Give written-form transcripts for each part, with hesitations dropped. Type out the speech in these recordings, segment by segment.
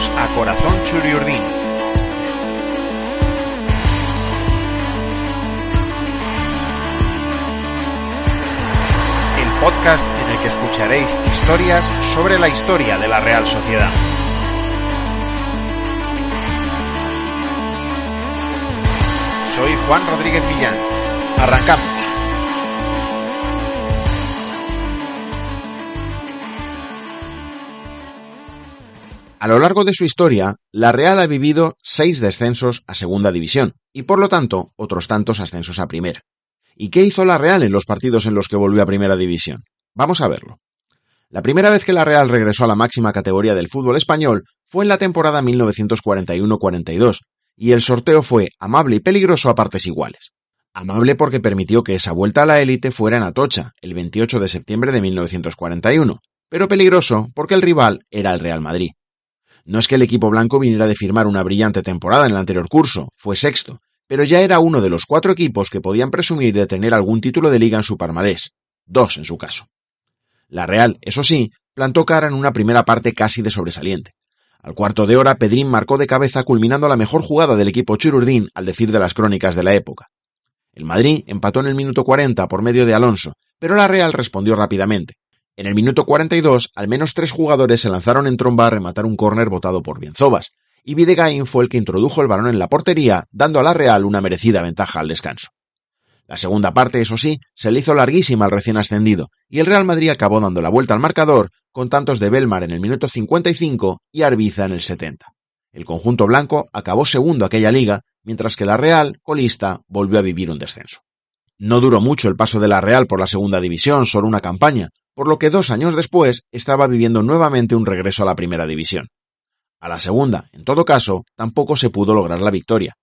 Bienvenidos a Corazón Churiurdin. El podcast en el que escucharéis historias sobre la historia de la Real Sociedad. Soy Juan Rodríguez Millán. Arrancamos. A lo largo de su historia, la Real ha vivido 6 descensos a Segunda División y, por lo tanto, otros tantos ascensos a Primera. ¿Y qué hizo la Real en los partidos en los que volvió a Primera División? Vamos a verlo. La primera vez que la Real regresó a la máxima categoría del fútbol español fue en la temporada 1941-42, y el sorteo fue amable y peligroso a partes iguales. Amable porque permitió que esa vuelta a la élite fuera en Atocha, el 28 de septiembre de 1941, pero peligroso porque el rival era el Real Madrid. No es que el equipo blanco viniera de firmar una brillante temporada en el anterior curso, fue sexto, pero ya era uno de los 4 equipos que podían presumir de tener algún título de liga en su palmarés, 2 en su caso. La Real, eso sí, plantó cara en una primera parte casi de sobresaliente. Al cuarto de hora, Pedrín marcó de cabeza culminando la mejor jugada del equipo chururdín, al decir de las crónicas de la época. El Madrid empató en el minuto 40 por medio de Alonso, pero la Real respondió rápidamente. En el minuto 42, al menos 3 jugadores se lanzaron en tromba a rematar un córner botado por Bienzobas, y Videgain fue el que introdujo el balón en la portería, dando a la Real una merecida ventaja al descanso. La segunda parte, eso sí, se le hizo larguísima al recién ascendido, y el Real Madrid acabó dando la vuelta al marcador, con tantos de Belmar en el minuto 55 y Arbiza en el 70. El conjunto blanco acabó segundo aquella liga, mientras que la Real, colista, volvió a vivir un descenso. No duró mucho el paso de la Real por la segunda división, solo una campaña, por lo que 2 años después estaba viviendo nuevamente un regreso a la primera división. A la segunda, en todo caso, tampoco se pudo lograr la victoria.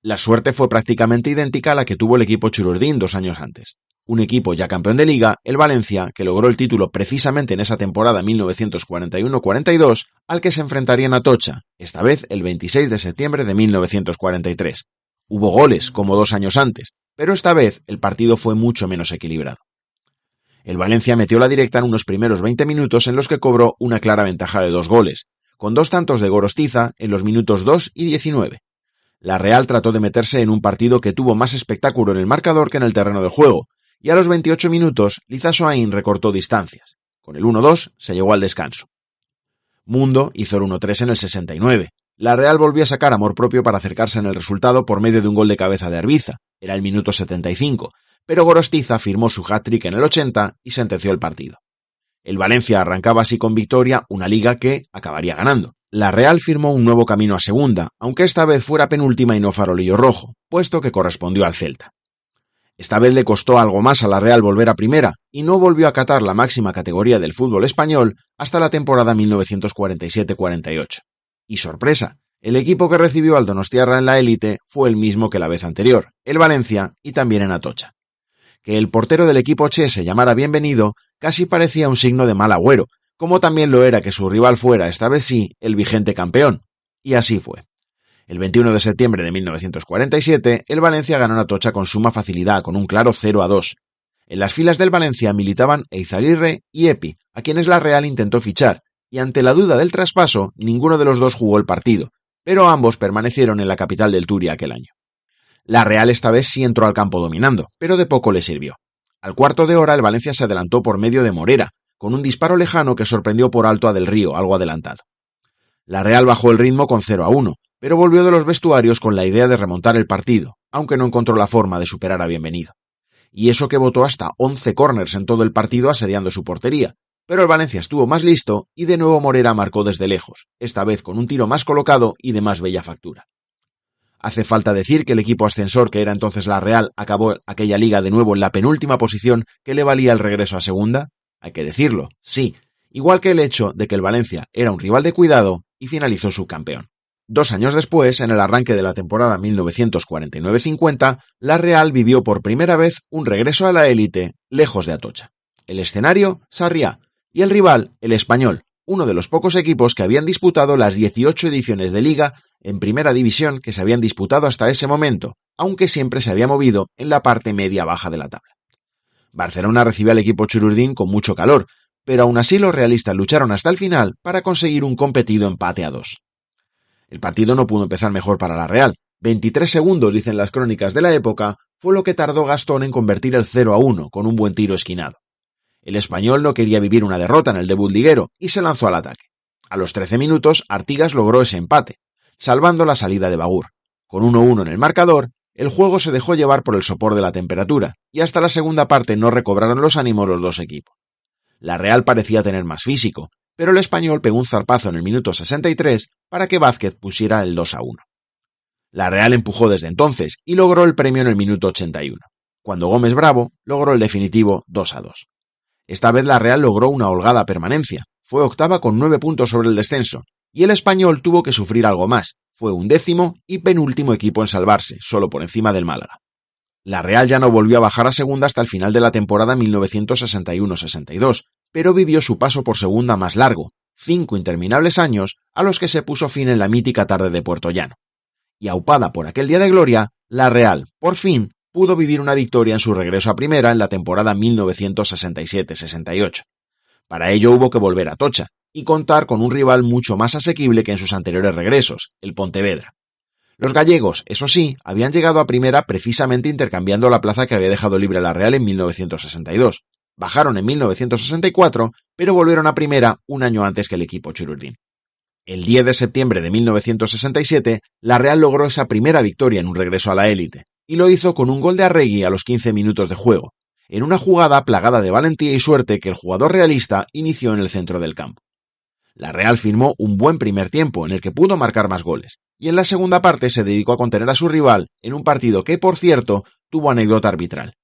La suerte fue prácticamente idéntica a la que tuvo el equipo chururdín 2 años antes. Un equipo ya campeón de liga, el Valencia, que logró el título precisamente en esa temporada 1941-42, al que se enfrentaría en Atocha, esta vez el 26 de septiembre de 1943. Hubo goles, como 2 años antes, pero esta vez el partido fue mucho menos equilibrado. El Valencia metió la directa en unos primeros 20 minutos en los que cobró una clara ventaja de 2 goles, con 2 tantos de Gorostiza en los minutos 2 y 19. La Real trató de meterse en un partido que tuvo más espectáculo en el marcador que en el terreno de juego, y a los 28 minutos Liza Soain recortó distancias. Con el 1-2 se llegó al descanso. Mundo hizo el 1-3 en el 69. La Real volvió a sacar amor propio para acercarse en el resultado por medio de un gol de cabeza de Arbiza, era el minuto 75, pero Gorostiza firmó su hat-trick en el 80 y sentenció el partido. El Valencia arrancaba así con victoria una liga que acabaría ganando. La Real firmó un nuevo camino a segunda, aunque esta vez fuera penúltima y no farolillo rojo, puesto que correspondió al Celta. Esta vez le costó algo más a la Real volver a primera, y no volvió a acatar la máxima categoría del fútbol español hasta la temporada 1947-48. Y sorpresa, el equipo que recibió al Donostiarra en la élite fue el mismo que la vez anterior, el Valencia, y también en Atocha. Que el portero del equipo Che se llamara Bienvenido casi parecía un signo de mal agüero, como también lo era que su rival fuera, esta vez sí, el vigente campeón. Y así fue. El 21 de septiembre de 1947, el Valencia ganó en Atocha con suma facilidad, con un claro 0-2. En las filas del Valencia militaban Eizaguirre y Epi, a quienes la Real intentó fichar, y ante la duda del traspaso, ninguno de los dos jugó el partido, pero ambos permanecieron en la capital del Turia aquel año. La Real esta vez sí entró al campo dominando, pero de poco le sirvió. Al cuarto de hora el Valencia se adelantó por medio de Morera, con un disparo lejano que sorprendió por alto a Del Río, algo adelantado. La Real bajó el ritmo con 0-1, pero volvió de los vestuarios con la idea de remontar el partido, aunque no encontró la forma de superar a Bienvenido. Y eso que botó hasta 11 córners en todo el partido asediando su portería, pero el Valencia estuvo más listo y de nuevo Morera marcó desde lejos, esta vez con un tiro más colocado y de más bella factura. Hace falta decir que el equipo ascensor que era entonces la Real acabó aquella liga de nuevo en la penúltima posición que le valía el regreso a segunda. Hay que decirlo, sí, igual que el hecho de que el Valencia era un rival de cuidado y finalizó subcampeón. 2 años después, en el arranque de la temporada 1949-50, la Real vivió por primera vez un regreso a la élite, lejos de Atocha. El escenario, Sarriá, y el rival, el Español, uno de los pocos equipos que habían disputado las 18 ediciones de Liga en Primera División que se habían disputado hasta ese momento, aunque siempre se había movido en la parte media-baja de la tabla. Barcelona recibió al equipo chururdín con mucho calor, pero aún así los realistas lucharon hasta el final para conseguir un competido empate a 2. El partido no pudo empezar mejor para la Real. 23 segundos, dicen las crónicas de la época, fue lo que tardó Gastón en convertir el 0-1 con un buen tiro esquinado. El español no quería vivir una derrota en el debut liguero y se lanzó al ataque. A los 13 minutos, Artigas logró ese empate, salvando la salida de Bagur. Con 1-1 en el marcador, el juego se dejó llevar por el sopor de la temperatura y hasta la segunda parte no recobraron los ánimos los dos equipos. La Real parecía tener más físico, pero el español pegó un zarpazo en el minuto 63 para que Vázquez pusiera el 2-1. La Real empujó desde entonces y logró el premio en el minuto 81, cuando Gómez Bravo logró el definitivo 2-2. Esta vez la Real logró una holgada permanencia, fue octava con 9 puntos sobre el descenso, y el español tuvo que sufrir algo más, fue 11º y penúltimo equipo en salvarse, solo por encima del Málaga. La Real ya no volvió a bajar a segunda hasta el final de la temporada 1961-62, pero vivió su paso por segunda más largo, 5 interminables años a los que se puso fin en la mítica tarde de Puerto Llano. Y aupada por aquel día de gloria, la Real, por fin, pudo vivir una victoria en su regreso a primera en la temporada 1967-68. Para ello hubo que volver a Atocha y contar con un rival mucho más asequible que en sus anteriores regresos, el Pontevedra. Los gallegos, eso sí, habían llegado a primera precisamente intercambiando la plaza que había dejado libre la Real en 1962. Bajaron en 1964, pero volvieron a primera un año antes que el equipo chururdín. El 10 de septiembre de 1967, la Real logró esa primera victoria en un regreso a la élite, y lo hizo con un gol de Arregui a los 15 minutos de juego, en una jugada plagada de valentía y suerte que el jugador realista inició en el centro del campo. La Real firmó un buen primer tiempo en el que pudo marcar más goles, y en la segunda parte se dedicó a contener a su rival en un partido que, por cierto, tuvo anécdota arbitral.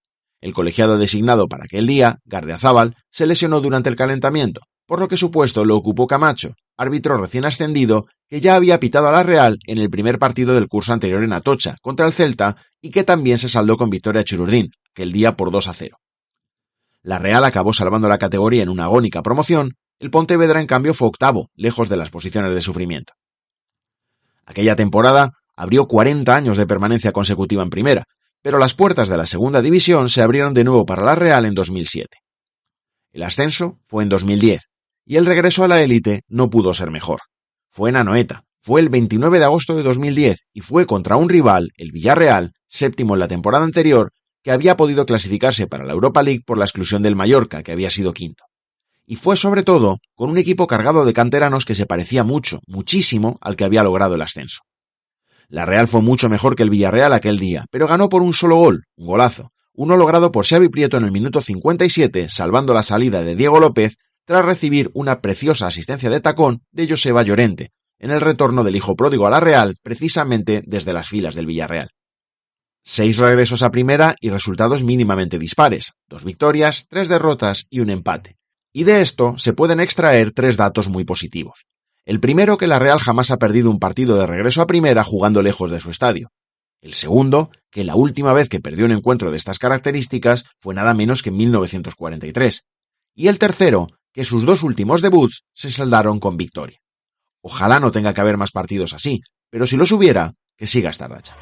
El colegiado designado para aquel día, Gardeazábal, se lesionó durante el calentamiento, por lo que su puesto lo ocupó Camacho, árbitro recién ascendido que ya había pitado a la Real en el primer partido del curso anterior en Atocha contra el Celta y que también se saldó con victoria a Chururdín, aquel día por 2-0. La Real acabó salvando la categoría en una agónica promoción, el Pontevedra en cambio fue octavo, lejos de las posiciones de sufrimiento. Aquella temporada abrió 40 años de permanencia consecutiva en primera, pero las puertas de la segunda división se abrieron de nuevo para la Real en 2007. El ascenso fue en 2010, y el regreso a la élite no pudo ser mejor. Fue en Anoeta, fue el 29 de agosto de 2010 y fue contra un rival, el Villarreal, séptimo en la temporada anterior, que había podido clasificarse para la Europa League por la exclusión del Mallorca, que había sido quinto. Y fue sobre todo con un equipo cargado de canteranos que se parecía muchísimo al que había logrado el ascenso. La Real fue mucho mejor que el Villarreal aquel día, pero ganó por un solo gol, un golazo, uno logrado por Xavi Prieto en el minuto 57, salvando la salida de Diego López, tras recibir una preciosa asistencia de tacón de Joseba Llorente, en el retorno del hijo pródigo a la Real, precisamente desde las filas del Villarreal. 6 regresos a primera y resultados mínimamente dispares, 2 victorias, 3 derrotas y un empate. Y de esto se pueden extraer 3 datos muy positivos. El primero, que la Real jamás ha perdido un partido de regreso a primera jugando lejos de su estadio. El segundo, que la última vez que perdió un encuentro de estas características fue nada menos que en 1943. Y el tercero, que sus 2 últimos debuts se saldaron con victoria. Ojalá no tenga que haber más partidos así, pero si los hubiera, que siga esta racha.